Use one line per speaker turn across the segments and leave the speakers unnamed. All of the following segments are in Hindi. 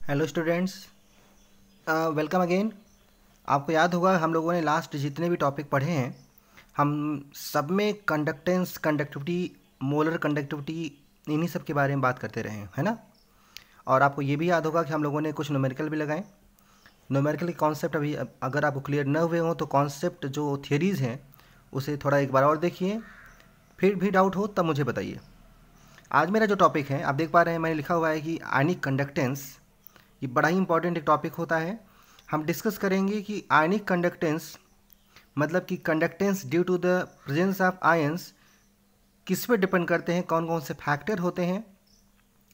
Hello students, welcome again. आपको याद होगा हम लोगों ने लास्ट जितने भी टॉपिक पढ़े हैं, हम सब में कंडक्टेंस, कंडक्टिविटी, मोलर कंडक्टिविटी, इन्हीं सब के बारे में बात करते रहे हैं, है ना। और आपको ये भी याद होगा कि हम लोगों ने कुछ न्यूमेरिकल भी लगाए। न्यूमेरिकल के कॉन्सेप्ट अभी अगर आपको क्लियर न हुए हों तो कॉन्सेप्ट जो थियरीज़ हैं उसे थोड़ा एक बार और देखिए, फिर भी डाउट हो तब मुझे बताइए। आज मेरा जो टॉपिक है आप देख पा रहे हैं, मैंने लिखा हुआ है कि आयनिक कंडक्टेंस। ये बड़ा ही इंपॉर्टेंट एक टॉपिक होता है। हम डिस्कस करेंगे कि आयनिक कंडक्टेंस मतलब कि conductance due to the presence of ions किस पे डिपेंड करते हैं, कौन कौन से फैक्टर होते हैं।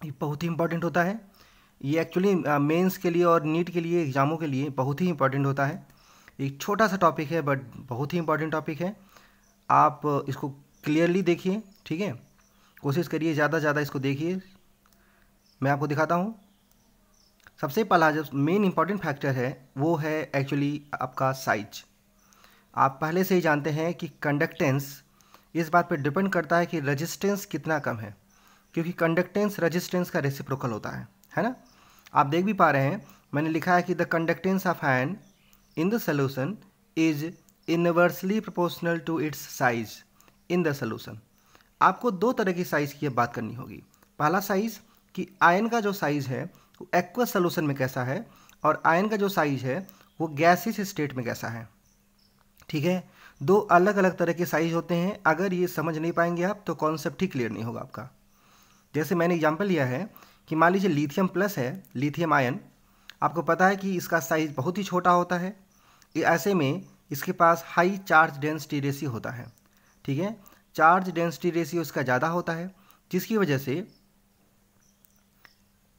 ये बहुत ही इंपॉर्टेंट होता है। ये एक्चुअली मेंस के लिए और नीट के लिए, एग्जामों के लिए बहुत ही इंपॉर्टेंट होता है। एक छोटा सा टॉपिक है बट बहुत ही इंपॉर्टेंट टॉपिक है। आप इसको क्लियरली देखिए, ठीक है। कोशिश करिए ज़्यादा से ज़्यादा इसको देखिए। मैं आपको दिखाता हूँ। सबसे पहला जो मेन इंपॉर्टेंट फैक्टर है वो है एक्चुअली आपका साइज। आप पहले से ही जानते हैं कि कंडक्टेंस इस बात पे डिपेंड करता है कि रेजिस्टेंस कितना कम है, क्योंकि कंडक्टेंस रेजिस्टेंस का रेसिप्रोकल होता है ना। आप देख भी पा रहे हैं, मैंने लिखा है कि the conductance of ion in the solution is inversely proportional to its size in the solution. आपको दो तरह की साइज़ की अब बात करनी होगी। पहला साइज़ कि आयन का जो साइज़ है वो एक्वस सोल्यूशन में कैसा है, और आयन का जो साइज़ है वो गैसियस स्टेट में कैसा है। ठीक है, दो अलग अलग तरह के साइज होते हैं। अगर ये समझ नहीं पाएंगे आप तो कॉन्सेप्ट ही क्लियर नहीं होगा आपका। जैसे मैंने एग्जांपल लिया है कि मान लीजिए लिथियम प्लस है, लिथियम आयन। आपको पता है कि इसका साइज़ बहुत ही छोटा होता है। ऐसे में इसके पास हाई चार्ज डेंसिटी रेशियो होता है। ठीक है, चार्ज डेंसिटी रेशियो इसका ज़्यादा होता है, जिसकी वजह से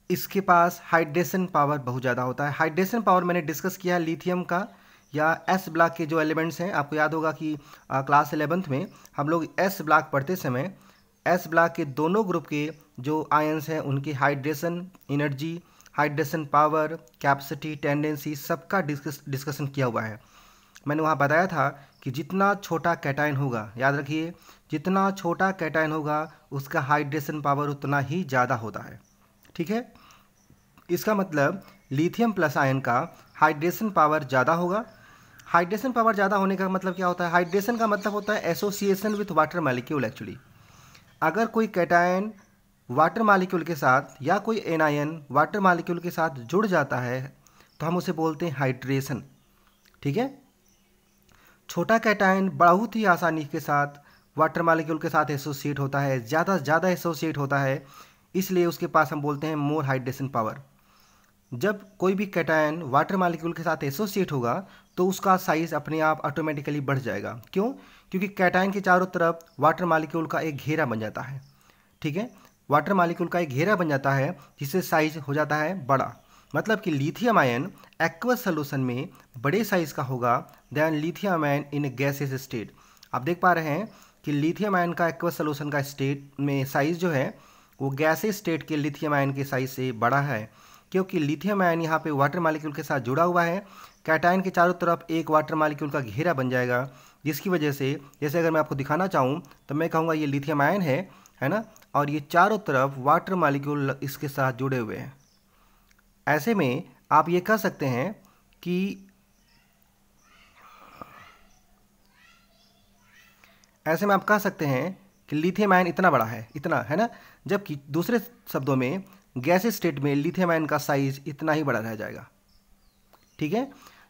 इसके पास हाइड्रेशन पावर बहुत ज़्यादा होता है। हाइड्रेशन पावर मैंने डिस्कस किया है लिथियम का, या एस ब्लॉक के जो एलिमेंट्स हैं। आपको याद होगा कि क्लास 11th में हम लोग एस ब्लॉक पढ़ते समय एस ब्लॉक के दोनों ग्रुप के जो आयंस हैं उनकी hydration energy, hydration power, capacity, tendency सबका डिस्कशन किया हुआ है। मैंने वहाँ बताया था कि जितना छोटा कैटायन होगा, याद रखिए, जितना छोटा कैटायन होगा उसका हाइड्रेशन पावर उतना ही ज़्यादा होता है। ठीक है, इसका मतलब लिथियम प्लस आयन का हाइड्रेशन पावर ज़्यादा होगा। हाइड्रेशन पावर ज़्यादा होने का मतलब क्या होता है? हाइड्रेशन का मतलब होता है association with water molecule. Actually अगर कोई कैटायन वाटर मालिक्यूल के साथ या कोई एनायन वाटर मालिक्यूल के साथ जुड़ जाता है तो हम उसे बोलते हैं हाइड्रेशन। ठीक है, छोटा कैटायन बहुत ही आसानी के साथ वाटर मालिक्यूल के साथ एसोसिएट होता है, ज़्यादा से ज़्यादा एसोसिएट होता है, इसलिए उसके पास हम बोलते हैं मोर हाइड्रेशन पावर। जब कोई भी कैटायन वाटर मालिक्यूल के साथ एसोसिएट होगा तो उसका साइज अपने आप ऑटोमेटिकली बढ़ जाएगा। क्यों? क्योंकि कैटायन के चारों तरफ वाटर मालिक्यूल का एक घेरा बन जाता है। ठीक है, वाटर मालिक्यूल का एक घेरा बन जाता है जिससे साइज हो जाता है बड़ा। मतलब कि लिथियम आयन एक्वस सोल्यूशन में बड़े साइज का होगा then lithium ion in gaseous state. आप देख पा रहे हैं कि लिथियम आयन का एक्वस सोल्यूशन का स्टेट में साइज जो है वो गैसियस स्टेट के लिथियम आयन के साइज से बड़ा है, क्योंकि लिथियम आयन यहाँ पे वाटर मालिक्यूल के साथ जुड़ा हुआ है। कैटायन के चारों तरफ एक वाटर मालिक्यूल का घेरा बन जाएगा, जिसकी वजह से जैसे अगर मैं आपको दिखाना चाहूँ तो मैं कहूँगा ये लिथियम आयन है ना, और ये चारों तरफ वाटर मालिक्यूल इसके साथ जुड़े हुए हैं। ऐसे में आप ये कह सकते हैं कि लिथियम आयन इतना बड़ा है, इतना है ना, जबकि दूसरे शब्दों में गैसेस स्टेट में लिथियम आयन का साइज इतना ही बड़ा रह जाएगा। ठीक है,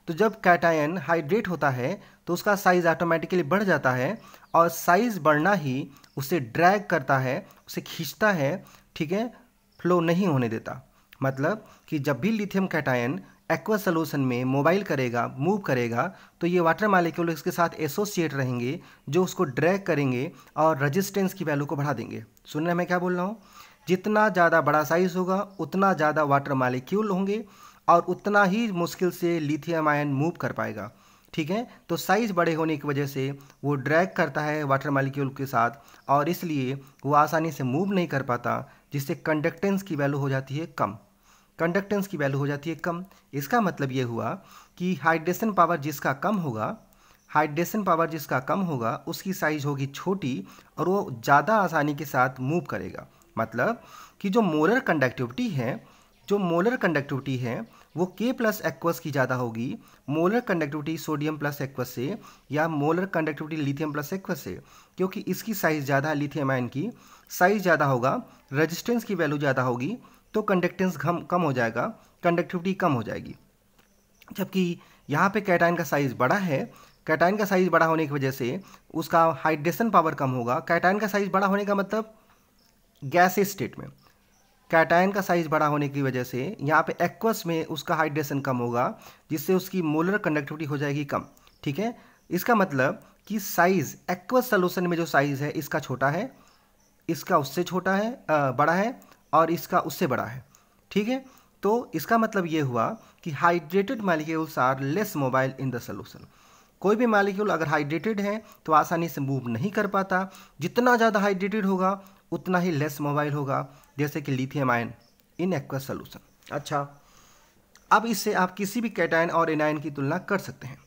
तो जब कैटायन हाइड्रेट होता है तो उसका साइज ऑटोमेटिकली बढ़ जाता है, और साइज बढ़ना ही उसे ड्रैग करता है, उसे खींचता है। ठीक है, फ्लो नहीं होने देता। मतलब कि जब भी लिथियम कैटायन एक्वस सोल्यूशन में मोबाइल करेगा, मूव करेगा, तो ये वाटर मालिक्यूल इसके साथ एसोसिएट रहेंगे जो उसको ड्रैग करेंगे और रेजिस्टेंस की वैल्यू को बढ़ा देंगे। सुनने में क्या बोल रहा हूँ? जितना ज़्यादा बड़ा साइज होगा उतना ज़्यादा वाटर मालिक्यूल होंगे और उतना ही मुश्किल से लिथियम आयन मूव कर पाएगा। ठीक है, तो साइज बड़े होने की वजह से वो ड्रैग करता है वाटर मालिक्यूल के साथ, और इसलिए वो आसानी से मूव नहीं कर पाता, जिससे कंडक्टेंस की वैल्यू हो जाती है कम। कंडक्टेंस की वैल्यू हो जाती है कम। इसका मतलब ये हुआ कि हाइड्रेशन पावर जिसका कम होगा, हाइड्रेशन पावर जिसका कम होगा उसकी साइज होगी छोटी और वो ज़्यादा आसानी के साथ मूव करेगा। मतलब कि जो मोलर कंडक्टिविटी है, जो मोलर कंडक्टिविटी है वो K प्लस एक्वस की ज़्यादा होगी molar conductivity sodium plus aqueous से या molar conductivity lithium plus aqueous से, क्योंकि इसकी साइज़ ज़्यादा है, लिथियम आयन की साइज़ ज़्यादा होगा, रेजिस्टेंस की वैल्यू ज़्यादा होगी, तो कंडक्टेंस कम हो जाएगा, कंडक्टिविटी कम हो जाएगी। जबकि यहाँ पे कैटायन का साइज़ बड़ा है, कैटायन का साइज़ बड़ा होने की वजह से उसका हाइड्रेशन पावर कम होगा। कैटायन का साइज़ बड़ा होने का मतलब गैसीय स्टेट में, कैटायन का साइज़ बड़ा होने की वजह से यहाँ पे एक्वस में उसका हाइड्रेशन कम होगा, जिससे उसकी मोलर कंडक्टिविटी हो जाएगी कम। ठीक है, इसका मतलब कि साइज़ एक्वस सॉल्यूशन में जो साइज़ है इसका छोटा है, इसका उससे छोटा है, बड़ा है, और इसका उससे बड़ा है। ठीक है, तो इसका मतलब ये हुआ कि hydrated molecules are less mobile in the solution. कोई भी मॉलिक्यूल अगर हाइड्रेटेड है तो आसानी से मूव नहीं कर पाता, जितना ज़्यादा हाइड्रेटेड होगा उतना ही लेस मोबाइल होगा, जैसे कि lithium ion in aqueous solution. अच्छा, अब इससे आप किसी भी कैटायन और एनायन की तुलना कर सकते हैं।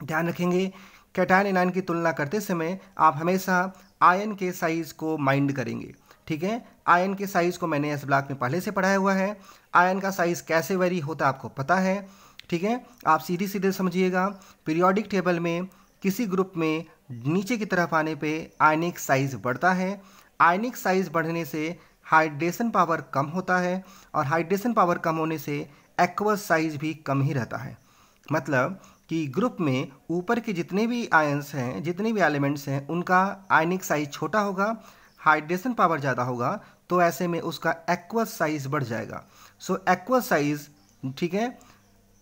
ध्यान रखेंगे, कैटायन एनायन की तुलना करते समय आप हमेशा आयन के साइज़ को माइंड करेंगे। ठीक है, आयन के साइज़ को मैंने इस ब्लॉक में पहले से पढ़ाया हुआ है। आयन का साइज़ कैसे वेरी होता है आपको पता है। ठीक है, आप सीधे सीधे समझिएगा, पीरियोडिक टेबल में किसी ग्रुप में नीचे की तरफ आने पे आयनिक साइज़ बढ़ता है, आयनिक साइज़ बढ़ने से हाइड्रेशन पावर कम होता है, और हाइड्रेशन पावर कम होने से एक्वस साइज़ भी कम ही रहता है। मतलब कि ग्रुप में ऊपर के जितने भी आयंस हैं, जितने भी एलिमेंट्स हैं, उनका आयनिक साइज़ छोटा होगा, हाइड्रेशन पावर ज़्यादा होगा, तो ऐसे में उसका एक्वस साइज़ बढ़ जाएगा। सो एक्वस साइज़, ठीक है,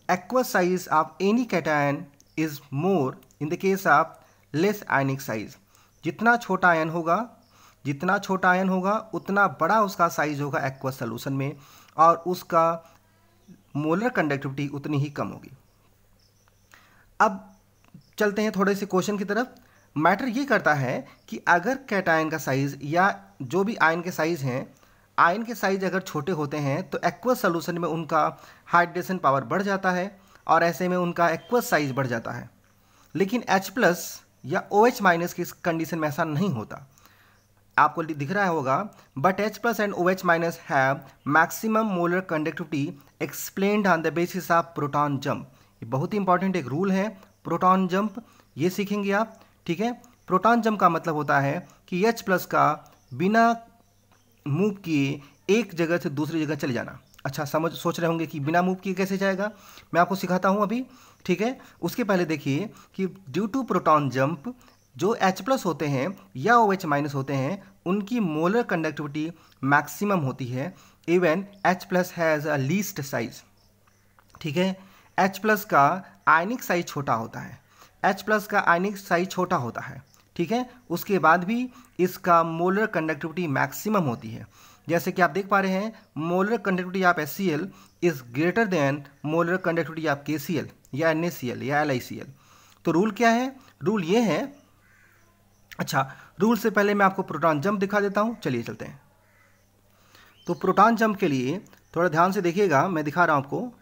aqueous size of any cation is more in the case of less ionic size। जितना छोटा आयन होगा उतना बड़ा उसका साइज होगा एक्वस सॉल्यूशन में, और उसका मोलर कंडक्टिविटी उतनी ही कम होगी। अब चलते हैं थोड़े से क्वेश्चन की तरफ। मैटर ये करता है कि अगर कैटायन का साइज या जो भी आयन के साइज हैं, आयन के साइज अगर छोटे होते हैं तो एक्वस सॉल्यूशन में उनका हाइड्रेशन पावर बढ़ जाता है, और ऐसे में उनका एक्वस साइज बढ़ जाता है। लेकिन H+ या OH- की कंडीशन में ऐसा नहीं होता। आपको दिख रहा होगा, but H+ and OH- have maximum molar conductivity explained on the basis of proton jump. ये बहुत ही इंपॉर्टेंट एक रूल है, प्रोटॉन जंप, ये सीखेंगे आप। ठीक है, प्रोटॉन जंप का मतलब होता है कि H+ का बिना मूव किए एक जगह से दूसरी जगह चले जाना। अच्छा, सोच रहे होंगे कि बिना मूव किए कैसे जाएगा, मैं आपको सिखाता हूँ अभी। ठीक है, उसके पहले देखिए कि ड्यू टू प्रोटॉन जंप जो H+ होते हैं या OH- होते हैं, उनकी मोलर कंडक्टिविटी मैक्सिमम होती है, even H+ has a least size. ठीक है, H+ का आयनिक साइज छोटा होता है, H+ का आयनिक साइज छोटा होता है। ठीक है, उसके बाद भी इसका मोलर कंडक्टिविटी मैक्सिमम होती है। जैसे कि आप देख पा रहे हैं, molar conductivity of HCl is greater than molar conductivity of KCl या NaCl या LiCl। तो रूल क्या है? रूल ये है, अच्छा रूल से पहले मैं आपको प्रोटॉन जंप दिखा देता हूँ, चलिए चलते हैं। तो प्रोटॉन जंप के लिए थोड़ा ध्यान से देखिएगा, मैं दिखा रहा हूँ आपको।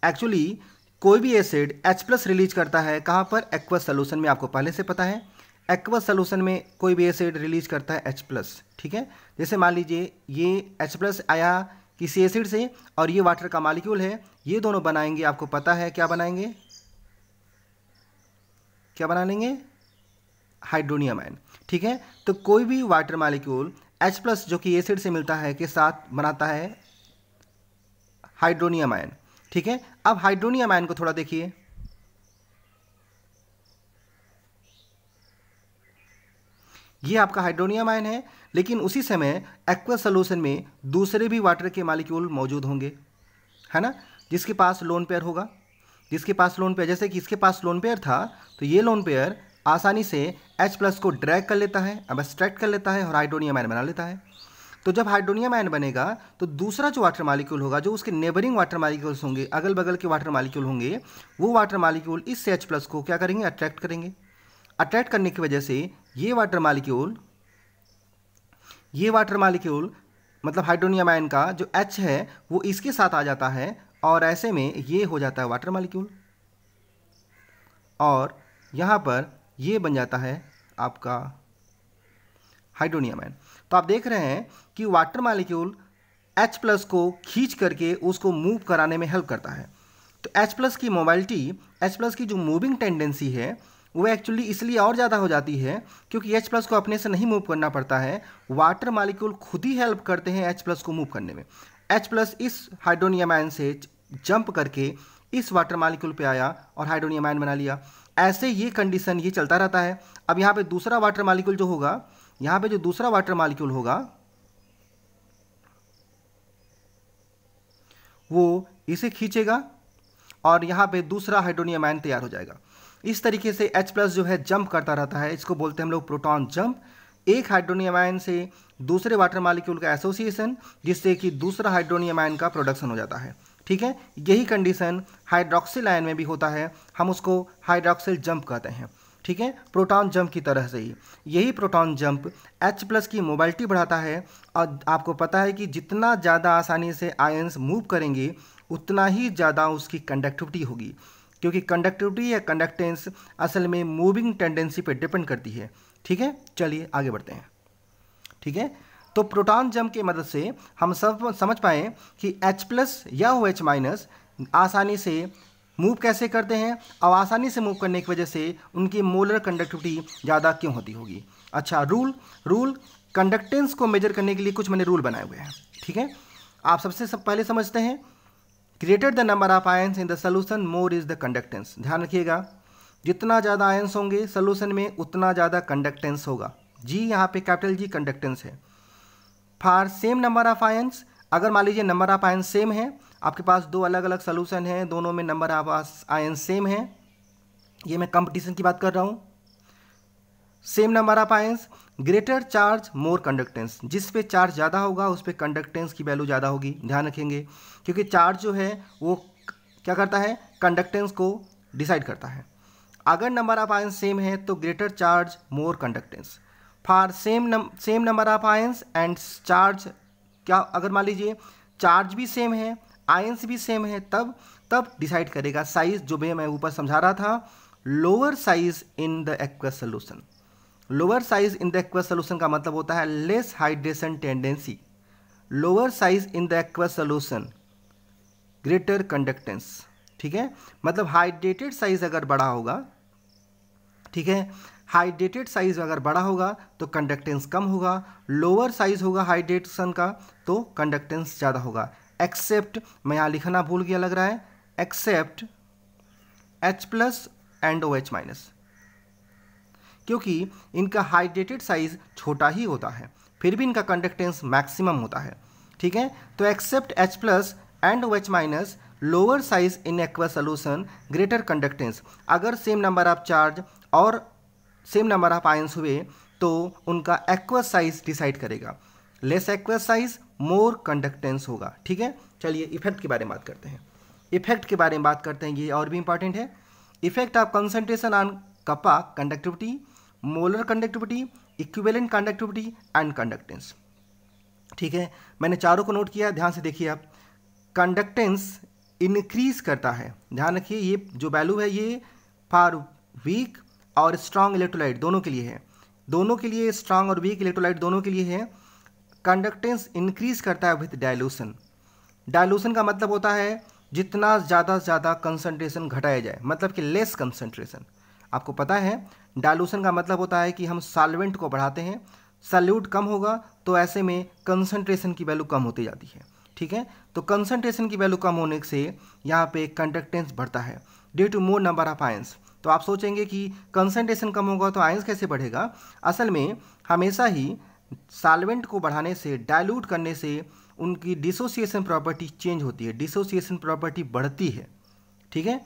एक्चुअली कोई भी एसिड H+ रिलीज करता है कहाँ पर? एक्वस सॉल्यूशन में, आपको पहले से पता है। एक्वस सॉल्यूशन में कोई भी एसिड रिलीज करता है H+। ठीक है, जैसे मान लीजिए ये H+ आया किसी एसिड से और ये वाटर का मॉलिक्यूल है, ये दोनों बनाएंगे, आपको पता है क्या बनाएंगे? क्या बना लेंगे? Hydronium ion. ठीक है, तो कोई भी वाटर मॉलिक्यूल H+ जो कि एसिड से मिलता है के साथ बनाता है हाइड्रोनियम आयन। ठीक है, अब हाइड्रोनियम आयन को थोड़ा देखिए, ये आपका हाइड्रोनियम आयन है, लेकिन उसी समय एक्वस सॉल्यूशन में दूसरे भी वाटर के मॉलिक्यूल मौजूद होंगे, है ना, जिसके पास लोन पेयर होगा, जिसके पास लोन पेयर, जैसे कि इसके पास लोन पेयर था, तो ये लोन पेयर आसानी से H+ को ड्रैग कर लेता है, अब्स्ट्रैक्ट कर लेता है और हाइड्रोनियम आयन बना लेता है। तो जब हाइड्रोनियम आयन बनेगा तो दूसरा जो वाटर मॉलिक्यूल होगा, जो उसके नेबरिंग वाटर मॉलिक्यूल्स होंगे, अगल बगल के वाटर मॉलिक्यूल होंगे, वो वाटर मॉलिक्यूल इस H+ को क्या करेंगे? अट्रैक्ट करेंगे। अट्रैक्ट करने की वजह से ये वाटर मॉलिक्यूल मतलब हाइड्रोनियम आयन का जो H है वो इसके साथ आ जाता है, और ऐसे में ये हो जाता है वाटर मॉलिक्यूल, और यहाँ पर ये बन जाता है आपका हाइड्रोनियम आयन। तो तो आप देख रहे हैं कि वाटर मॉलिक्यूल H प्लस को खींच करके उसको मूव कराने में हेल्प करता है। तो H प्लस की मोबाइलिटी, H प्लस की जो मूविंग टेंडेंसी है वो एक्चुअली इसलिए और ज़्यादा हो जाती है क्योंकि H प्लस को अपने से नहीं मूव करना पड़ता है, वाटर मॉलिक्यूल खुद ही हेल्प करते हैं H प्लस को मूव करने में। H प्लस इस हाइड्रोनियम आयन से जंप करके इस वाटर मॉलिक्यूल पे आया और हाइड्रोनियम आयन बना लिया। ऐसे ये कंडीशन ये चलता रहता है। अब यहाँ पे दूसरा वाटर मॉलिक्यूल जो होगा, यहाँ पे जो दूसरा वाटर मॉलिक्यूल होगा वो इसे खींचेगा और यहाँ पे दूसरा हाइड्रोनियम आयन तैयार हो जाएगा। इस तरीके से H प्लस जो है जंप करता रहता है, इसको बोलते हैं हम लोग प्रोटॉन जंप। एक हाइड्रोनियम आयन से दूसरे वाटर मॉलिक्यूल का एसोसिएशन, जिससे कि दूसरा हाइड्रोनियम आयन का प्रोडक्शन हो जाता है। ठीक है, यही कंडीशन हाइड्रोक्सिल आयन में भी होता है, हम उसको हाइड्रोक्सिल जंप कहते हैं। ठीक है, प्रोटॉन जंप की तरह से ही यही प्रोटॉन जंप H प्लस की मोबाइलिटी बढ़ाता है। और आपको पता है कि जितना ज़्यादा आसानी से आयन्स मूव करेंगे उतना ही ज़्यादा उसकी कंडक्टिविटी होगी, क्योंकि कंडक्टिविटी या कंडक्टेंस असल में मूविंग टेंडेंसी पे डिपेंड करती है। ठीक है, चलिए आगे बढ़ते हैं। ठीक है, तो प्रोटॉन जंप की मदद से हम सब समझ पाए कि H प्लस या OH माइनस आसानी से मूव कैसे करते हैं और आसानी से मूव करने की वजह से उनकी मोलर कंडक्टिविटी ज़्यादा क्यों होती होगी। अच्छा, रूल कंडक्टेंस को मेजर करने के लिए कुछ मैंने रूल बनाए हुए हैं। ठीक है, आप सबसे पहले समझते हैं, greater the number of ions in the solution more is the conductance. ध्यान रखिएगा, जितना ज़्यादा आयंस होंगे सोल्यूशन में उतना ज़्यादा कंडक्टेंस होगा। जी यहाँ पे कैपिटल जी कंडक्टेंस है। For same number of ions, अगर मान लीजिए नंबर ऑफ आयंस सेम है, आपके पास दो अलग अलग सोल्यूशन हैं, दोनों में नंबर ऑफ आयंस सेम है, ये मैं कंपटीशन की बात कर रहा हूँ। Same number of ions, greater charge more conductance, जिस पे चार्ज ज़्यादा होगा उस पे कंडक्टेंस की वैल्यू ज़्यादा होगी। ध्यान रखेंगे, क्योंकि चार्ज जो है वो क्या करता है, कंडक्टेंस को डिसाइड करता है। अगर नंबर ऑफ आयंस सेम है तो greater charge more conductance. For same number of ions and charge, क्या अगर मान लीजिए चार्ज भी सेम है आयंस भी सेम है, तब डिसाइड करेगा साइज, जो भी मैं ऊपर समझा रहा था, lower size in the aqueous solution. Lower size in the aqueous solution का मतलब होता है less hydration tendency. Lower size in the aqueous solution, greater conductance. ठीक है, मतलब हाइड्रेटेड साइज अगर बड़ा होगा, ठीक है, हाइड्रेटेड साइज अगर बड़ा होगा तो कंडक्टेंस कम होगा, लोअर साइज होगा हाइड्रेशन का तो कंडक्टेंस ज़्यादा होगा। एक्सेप्ट, मैं यहाँ लिखना भूल गया लग रहा है, except H plus and OH minus, क्योंकि इनका हाइड्रेटेड साइज छोटा ही होता है फिर भी इनका कंडक्टेंस मैक्सिमम होता है। ठीक है, तो except H plus and OH minus, lower size in aqueous solution, greater conductance. अगर सेम नंबर ऑफ चार्ज और सेम नंबर ऑफ आयंस हुए तो उनका एक्वस साइज डिसाइड करेगा। Less aqueous size more conductance होगा। ठीक है, चलिए इफेक्ट के बारे में बात करते हैं। इफेक्ट के बारे में बात करते हैं, ये और भी इंपॉर्टेंट है। Effect of concentration on kappa conductivity, molar conductivity, equivalent conductivity and conductance. ठीक है, मैंने चारों को नोट किया, ध्यान से देखिए आप। कंडक्टेंस इंक्रीज करता है, ध्यान रखिए, ये जो वैल्यू है ये फॉर वीक और स्ट्रॉन्ग इलेक्ट्रोलाइट दोनों के लिए है, दोनों के लिए, स्ट्रॉन्ग और वीक इलेक्ट्रोलाइट दोनों के लिए है। कंडक्टेंस इंक्रीज करता है विथ डायलूशन। डायलूशन का मतलब होता है जितना ज़्यादा से ज़्यादा कंसंट्रेशन घटाया जाए, मतलब कि लेस कंसंट्रेशन। आपको पता है डायलूशन का मतलब होता है कि हम सॉल्वेंट को बढ़ाते हैं, सॉल्यूट कम होगा तो ऐसे में कंसंट्रेशन की वैल्यू कम होती जाती है। ठीक है, तो कंसंट्रेशन की वैल्यू कम होने से यहाँ पे कंडक्टेंस बढ़ता है due to more number of ions. तो आप सोचेंगे कि कंसंट्रेशन कम होगा तो आयंस कैसे बढ़ेगा। असल में हमेशा ही सॉल्वेंट को बढ़ाने से, डाइल्यूट करने से उनकी डिसोसिएशन प्रॉपर्टी चेंज होती है, डिसोसिएशन प्रॉपर्टी बढ़ती है। ठीक है,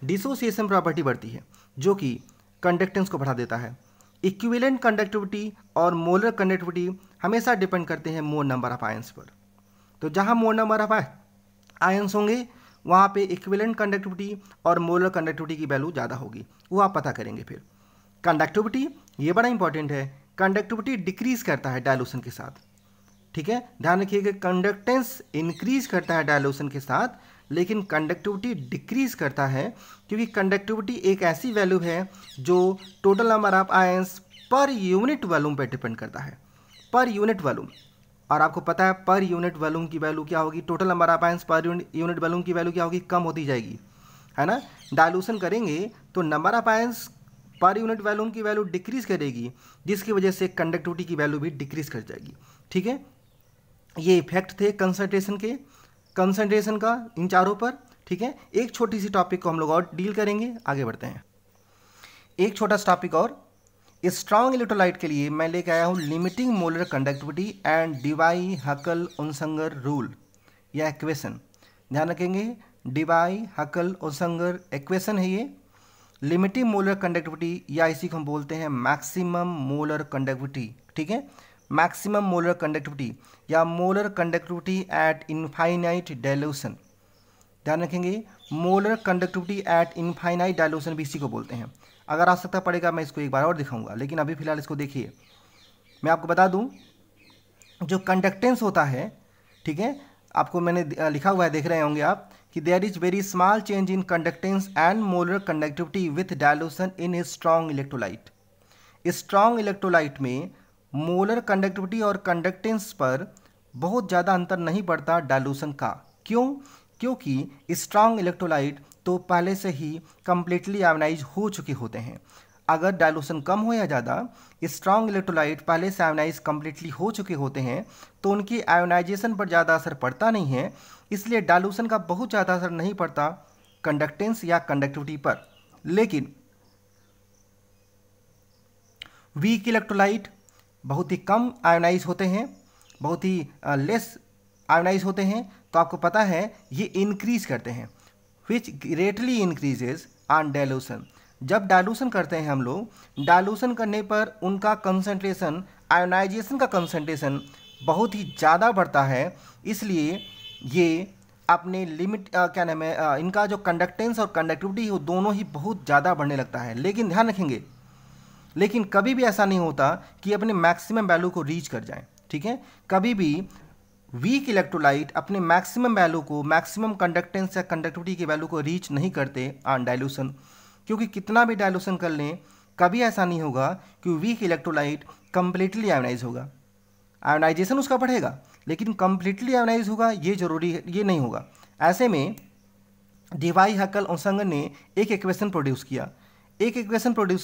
डिसोसिएशन प्रॉपर्टी बढ़ती है जो कि कंडक्टेंस को बढ़ा देता है। इक्विवेलेंट कंडक्टिविटी और मोलर कंडक्टिविटी हमेशा डिपेंड करते हैं मोर नंबर ऑफ आयंस पर। तो जहाँ मोर नंबर ऑफ आयंस होंगे वहाँ पे इक्विवेलेंट कंडक्टिविटी और मोलर कंडक्टिविटी की वैल्यू ज़्यादा होगी, वो आप पता करेंगे फिर। कंडक्टिविटी ये बड़ा इंपॉर्टेंट है, कंडक्टिविटी डिक्रीज करता है डायलूशन के साथ। ठीक है, ध्यान रखिएगा, कंडक्टेंस इंक्रीज करता है डायलूशन के साथ, लेकिन कंडक्टिविटी डिक्रीज करता है, क्योंकि कंडक्टिविटी एक ऐसी वैल्यू है जो total number of ions per unit volume पे डिपेंड करता है। पर यूनिट वॉल्यूम, और आपको पता है पर यूनिट वॉल्यूम की वैल्यू क्या होगी, total number of ions per unit volume की वैल्यू क्या होगी, कम होती जाएगी, है ना। डाइल्यूशन करेंगे तो number of ions per unit volume की वैल्यू डिक्रीज करेगी, जिसकी वजह से कंडक्टिविटी की वैल्यू भी डिक्रीज कर जाएगी। ठीक है, ये इफेक्ट थे कंसंट्रेशन का इन चारों पर। ठीक है, एक छोटी सी टॉपिक को हम लोग और डील करेंगे, आगे बढ़ते हैं। एक छोटा सा टॉपिक और, स्ट्रॉन्ग इलेक्ट्रोलाइट के लिए मैं लेके आया हूँ limiting molar conductivity and Debye Huckel Onsager rule या इक्वेशन। ध्यान रखेंगे, डिवाई हकल उनसंगर इक्वेशन है ये। लिमिटिंग मोलर कंडक्टिविटी या इसी को हम बोलते हैं मैक्सिमम मोलर कंडक्टिविटी। ठीक है, मैक्सिमम मोलर कंडक्टिविटी या molar conductivity at infinite dilution. ध्यान रखेंगे, molar conductivity at infinite dilution भी इसी को बोलते हैं। अगर आवश्यकता पड़ेगा मैं इसको एक बार और दिखाऊंगा, लेकिन अभी फिलहाल इसको देखिए। मैं आपको बता दूं, जो कंडक्टेंस होता है, ठीक है, आपको मैंने लिखा हुआ है, देख रहे होंगे आप कि there is very small change in conductance and molar conductivity with dilution in strong electrolyte. Strong electrolyte में मोलर कंडक्टिविटी और कंडक्टेंस पर बहुत ज़्यादा अंतर नहीं पड़ता डाइल्यूशन का। क्यों? क्योंकि स्ट्रॉन्ग इलेक्ट्रोलाइट तो पहले से ही कंप्लीटली आयोनाइज हो चुके होते हैं। अगर डाइल्यूशन कम हो या ज़्यादा, स्ट्रॉन्ग इलेक्ट्रोलाइट पहले से आयोनाइज कंप्लीटली हो चुके होते हैं, तो उनकी आयोनाइजेशन पर ज़्यादा असर पड़ता नहीं है, इसलिए डाइल्यूशन का बहुत ज़्यादा असर नहीं पड़ता कंडक्टेंस या कंडक्टिविटी पर। लेकिन वीक इलेक्ट्रोलाइट बहुत ही कम आयोनाइज होते हैं, बहुत ही लेस आयोनाइज होते हैं, तो आपको पता है ये इंक्रीज करते हैं, विच ग्रेटली इंक्रीजेज ऑन डाइल्यूशन। जब डाइल्यूशन करते हैं हम लोग, डाइल्यूशन करने पर उनका कंसंट्रेशन, आयोनाइजेशन का कंसंट्रेशन बहुत ही ज़्यादा बढ़ता है, इसलिए ये अपने लिमिट क्या नाम है, इनका जो कंडक्टेंस और कंडक्टिविटी हो दोनों ही बहुत ज़्यादा बढ़ने लगता है। लेकिन ध्यान रखेंगे, लेकिन कभी भी ऐसा नहीं होता कि अपने मैक्सिमम वैल्यू को रीच कर जाए। ठीक है, कभी भी वीक इलेक्ट्रोलाइट अपने मैक्सिमम वैल्यू को, मैक्सिमम कंडक्टेंस या कंडक्टिविटी की वैल्यू को रीच नहीं करते ऑन डाइल्यूशन, क्योंकि कितना भी डाइल्यूशन कर लें कभी ऐसा नहीं होगा कि वीक इलेक्ट्रोलाइट कंप्लीटली आयोनाइज होगा। आयोनाइजेशन उसका बढ़ेगा, लेकिन कंप्लीटली आयोनाइज होगा ये जरूरी है, ये नहीं होगा। ऐसे में डिवाई हकल उनसंगर ने एक इक्वेशन प्रोड्यूस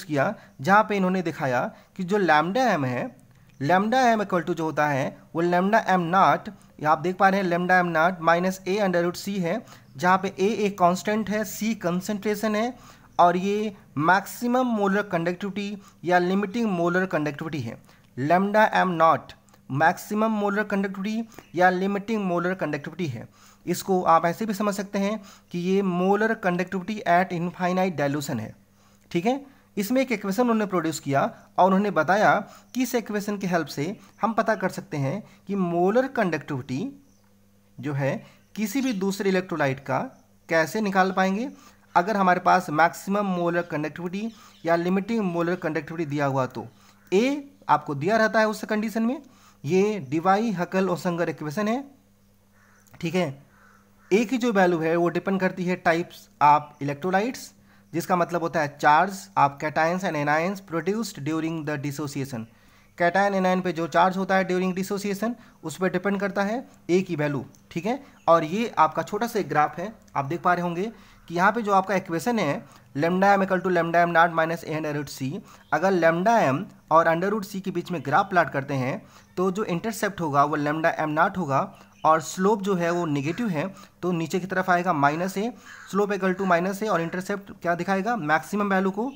किया, जहाँ पे इन्होंने दिखाया कि जो लैम्डा एम है, लैम्डा एम इक्वल टू जो होता है वो लैम्डा एम नॉट, आप देख पा रहे हैं lambda M naught minus A under root C है, जहाँ पे ए एक कांस्टेंट है, सी कंसंट्रेशन है, और ये मैक्सिमम मोलर कंडक्टिविटी या लिमिटिंग मोलर कंडक्टिविटी है। Lambda M not maximum molar conductivity या लिमिटिंग मोलर कंडक्टिविटी है। इसको आप ऐसे भी समझ सकते हैं कि ये molar conductivity at infinite dilution है। ठीक है, इसमें एक इक्वेशन उन्होंने प्रोड्यूस किया और उन्होंने बताया कि इस इक्वेशन की हेल्प से हम पता कर सकते हैं कि मोलर कंडक्टिविटी जो है किसी भी दूसरे इलेक्ट्रोलाइट का कैसे निकाल पाएंगे, अगर हमारे पास मैक्सिमम मोलर कंडक्टिविटी या लिमिटिंग मोलर कंडक्टिविटी दिया हुआ तो। ए आपको दिया रहता है उस कंडीशन में, ये डिवाई हकल उनसंगर इक्वेशन है। ठीक है, ए की जो वैल्यू है वो डिपेंड करती है टाइप्स ऑफ इलेक्ट्रोलाइट्स, जिसका मतलब होता है charge of cations and anions produced during the dissociation. Cation anion पे जो चार्ज होता है ड्यूरिंग डिसोसिएशन उस पर डिपेंड करता है ए की वैल्यू। ठीक है, और ये आपका छोटा सा एक ग्राफ है, आप देख पा रहे होंगे कि यहाँ पे जो आपका इक्वेशन है lambda M equal to lambda M naught minus A under root C, अगर लैम्डा एम और अंडर रूट सी के बीच में ग्राफ प्लाट करते हैं तो जो इंटरसेप्ट होगा वो लैम्डा एम नॉट होगा, और स्लोप जो है वो नेगेटिव है तो नीचे की तरफ आएगा minus A, slope equal to minus A, और इंटरसेप्ट क्या दिखाएगा, मैक्सिमम वैल्यू को,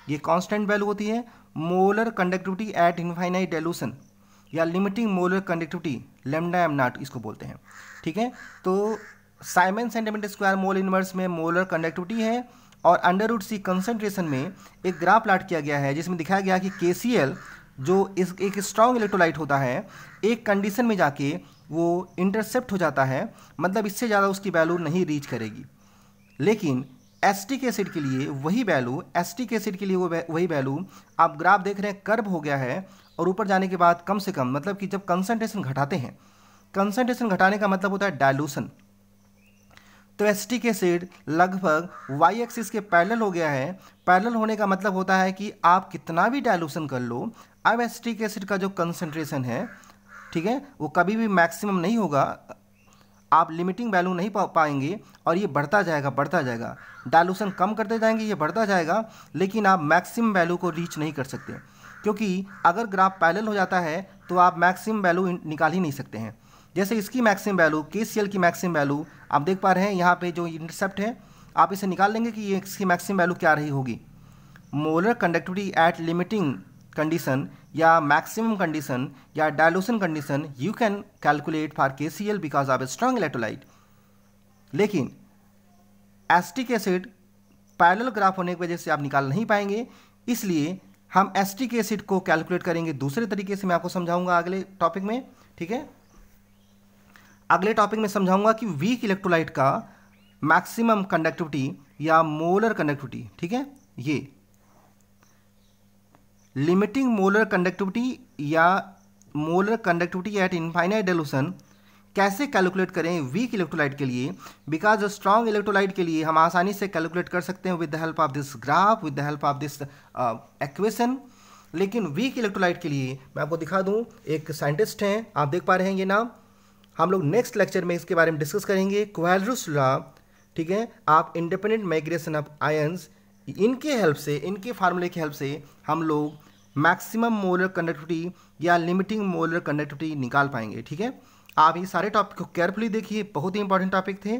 ये कांस्टेंट वैल्यू होती है molar conductivity at infinite dilution या limiting molar conductivity, lambda M naught इसको बोलते हैं। ठीक है, तो siemens centimetre square mole inverse में मोलर कंडक्टिविटी है, और अंडर रूट सी कंसंट्रेशन में एक ग्राफ प्लाट किया गया है जिसमें दिखाया गया कि KCl जो एक स्ट्रॉन्ग इलेक्ट्रोलाइट होता है, एक कंडीशन में जाके वो इंटरसेप्ट हो जाता है, मतलब इससे ज़्यादा उसकी वैल्यू नहीं रीच करेगी। लेकिन एसिटिक एसिड के लिए वही वैल्यू, वही वैल्यू आप ग्राफ देख रहे हैं कर्व हो गया है, और ऊपर जाने के बाद कम से कम, मतलब कि जब कंसंट्रेशन घटाते हैं, कंसंट्रेशन घटाने का मतलब होता है डाइल्यूशन, तो एसिटिक एसिड लगभग वाई एक्सिस के पैरेलल हो गया है। पैरेलल होने का मतलब होता है कि आप कितना भी डाइल्यूशन कर लो, अब एसिटिक एसिड का जो कंसंट्रेशन है ठीक है, वो कभी भी मैक्सिमम नहीं होगा, आप लिमिटिंग वैल्यू नहीं पाएंगे और ये बढ़ता जाएगा बढ़ता जाएगा, डाइल्यूशन कम करते जाएंगे, ये बढ़ता जाएगा, लेकिन आप मैक्सिमम वैल्यू को रीच नहीं कर सकते, क्योंकि अगर ग्राफ पैरेलल हो जाता है तो आप मैक्सिमम वैल्यू निकाल ही नहीं सकते हैं। जैसे इसकी मैक्सिमम वैल्यू, KCl की मैक्सिमम वैल्यू आप देख पा रहे हैं यहाँ पे जो इंटरसेप्ट है, आप इसे निकाल लेंगे कि ये इसकी मैक्सिमम वैल्यू क्या रही होगी। Molar conductivity eight limiting condition या मैक्सिमम कंडीशन या dilution condition you can calculate for KCl because of a strong electrolyte. लेकिन एसिटिक एसिड पैरेलल ग्राफ होने की वजह से आप निकाल नहीं पाएंगे, इसलिए हम एसिटिक एसिड को कैलकुलेट करेंगे दूसरे तरीके से। मैं आपको समझाऊंगा अगले टॉपिक में, ठीक है। अगले टॉपिक में समझाऊंगा कि वीक इलेक्ट्रोलाइट का मैक्सिमम कंडक्टिविटी या मोलर कंडक्टिविटी, ठीक है, ये लिमिटिंग मोलर कंडक्टिविटी या molar conductivity at infinite dilution कैसे कैलकुलेट करें वीक इलेक्ट्रोलाइट के लिए। बिकॉज स्ट्रॉन्ग इलेक्ट्रोलाइट के लिए हम आसानी से कैलकुलेट कर सकते हैं with the help of this graph, with the help of this equation. लेकिन वीक इलेक्ट्रोलाइट के लिए मैं आपको दिखा दूं, एक साइंटिस्ट हैं, आप देख पा रहे हैं ये नाम, हम लोग नेक्स्ट लेक्चर में इसके बारे में डिस्कस करेंगे, क्वाड्रस लॉ, ठीक है। आप इंडिपेंडेंट माइग्रेशन ऑफ आयंस, इनके हेल्प से, इनके फार्मूले की हेल्प से हम लोग मैक्सिमम मोलर कंडक्टिविटी या लिमिटिंग मोलर कंडक्टिविटी निकाल पाएंगे, ठीक है। आप ये सारे टॉपिक को केयरफुली देखिए, बहुत ही इंपॉर्टेंट टॉपिक थे।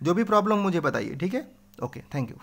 जो भी प्रॉब्लम मुझे बताइए, ठीक है। Okay, thank you.